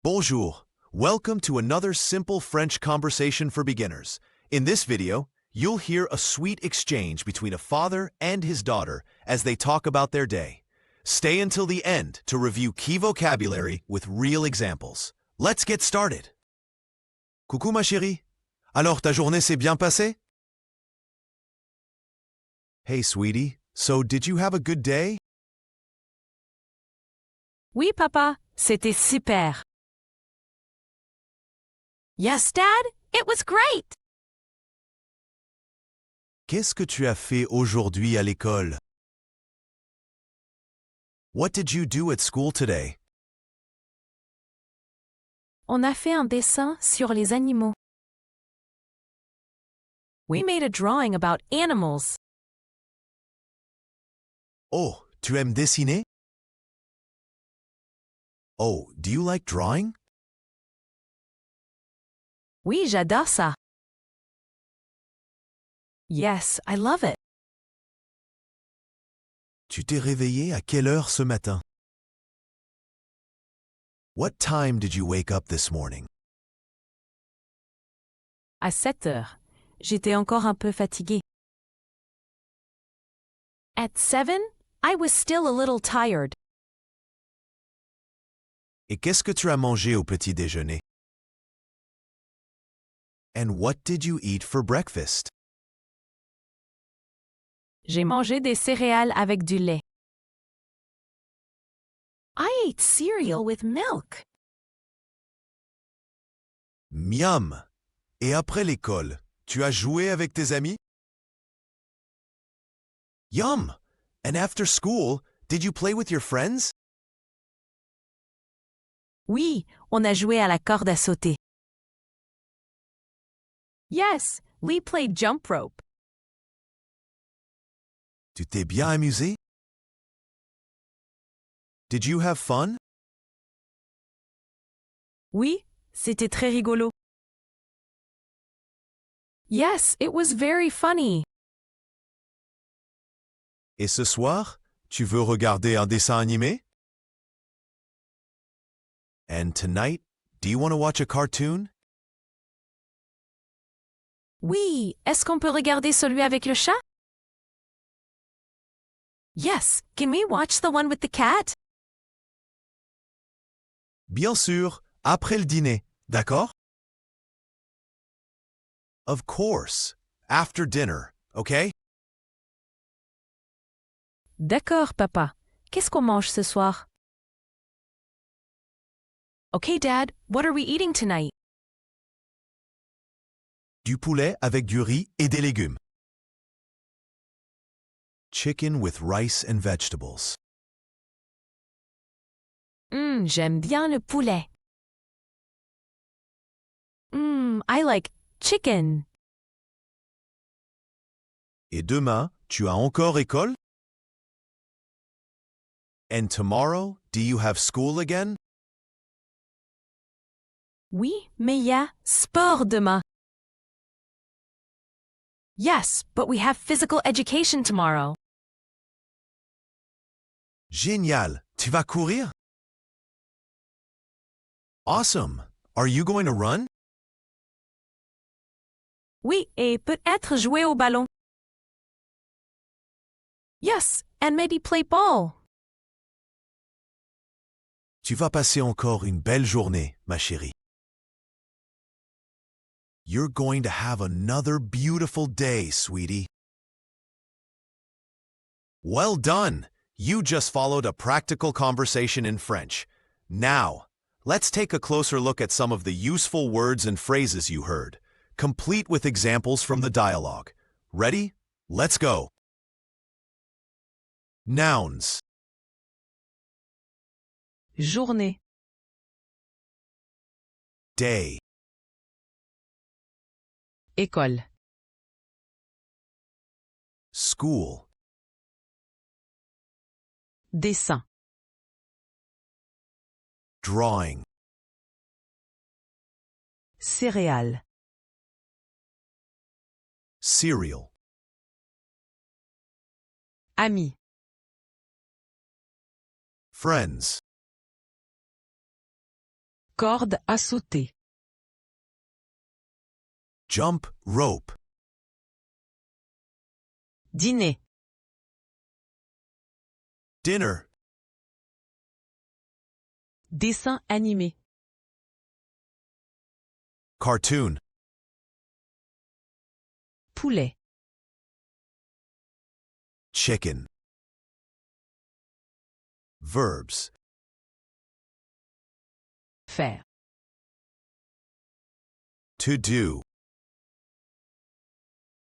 Bonjour. Welcome to another simple French conversation for beginners. In this video, you'll hear a sweet exchange between a father and his daughter as they talk about their day. Stay until the end to review key vocabulary with real examples. Let's get started. Coucou ma chérie. Alors ta journée s'est bien passée? Hey sweetie, so did you have a good day? Oui, papa, c'était super. Yes, Dad, it was great. Qu'est-ce que tu as fait aujourd'hui à l'école? What did you do at school today? On a fait un dessin sur les animaux. We made a drawing about animals. Oh, tu aimes dessiner? Oh, do you like drawing? Oui, j'adore ça. Yes, I love it. Tu t'es réveillé à quelle heure ce matin? What time did you wake up this morning? À 7 heures. J'étais encore un peu fatiguée. At 7, I was still a little tired. Et qu'est-ce que tu as mangé au petit déjeuner? And what did you eat for breakfast? J'ai mangé des céréales avec du lait. I ate cereal with milk. Miam! Et après l'école, tu as joué avec tes amis? Yum! And after school, did you play with your friends? Oui, on a joué à la corde à sauter. Yes, we played jump rope. Tu t'es bien amusé? Did you have fun? Oui, c'était très rigolo. Yes, it was very funny. Et ce soir, tu veux regarder un dessin animé? And tonight, do you want to watch a cartoon? Oui, est-ce qu'on peut regarder celui avec le chat? Yes, can we watch the one with the cat? Bien sûr, après le dîner, d'accord? Of course, after dinner, okay? D'accord, papa. Qu'est-ce qu'on mange ce soir? Okay, Dad, what are we eating tonight? Du poulet avec du riz et des légumes. Chicken with rice and vegetables. J'aime bien le poulet. I like chicken. Et demain, tu as encore école? And tomorrow, do you have school again? Oui, mais il y a sport demain. Yes, but we have physical education tomorrow. Génial! Tu vas courir? Awesome! Are you going to run? Oui, et peut-être jouer au ballon. Yes, and maybe play ball. Tu vas passer encore une belle journée, ma chérie. You're going to have another beautiful day, sweetie. Well done! You just followed a practical conversation in French. Now, let's take a closer look at some of the useful words and phrases you heard, complete with examples from the dialogue. Ready? Let's go. Nouns. Journée. Day. École. School. Dessin. Drawing. Céréales. Cereal. Ami. Friends. Corde à sauter. Jump rope. Dîner. Dinner. Dessin animé. Cartoon. Poulet. Chicken. Verbs. Faire. To do.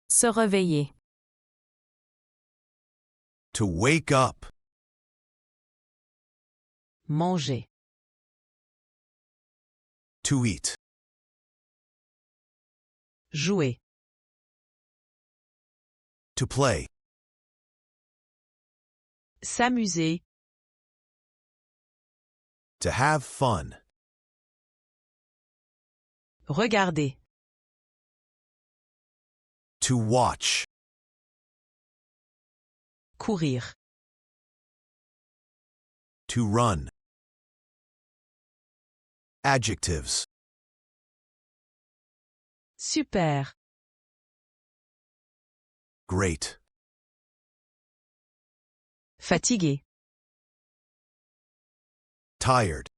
Se réveiller. To wake up. Manger. To eat. Jouer. To play. S'amuser. To have fun. Regarder. To watch. Courir. To run. Adjectives. Super. Great. Fatigué. Tired.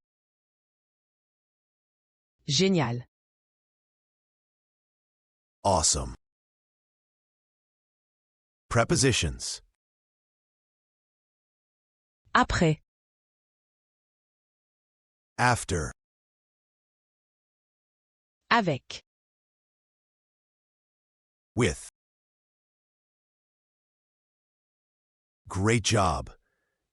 Génial. Awesome. Prepositions. Après. After. Avec. With. Great job.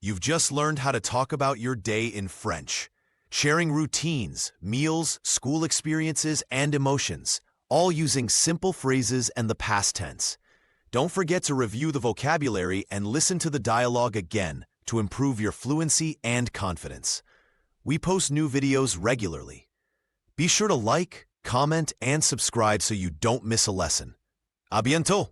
You've just learned how to talk about your day in French, sharing routines, meals, school experiences, and emotions, all using simple phrases and the past tense. Don't forget to review the vocabulary and listen to the dialogue again to improve your fluency and confidence. We post new videos regularly. Be sure to like, comment, and subscribe so you don't miss a lesson. À bientôt!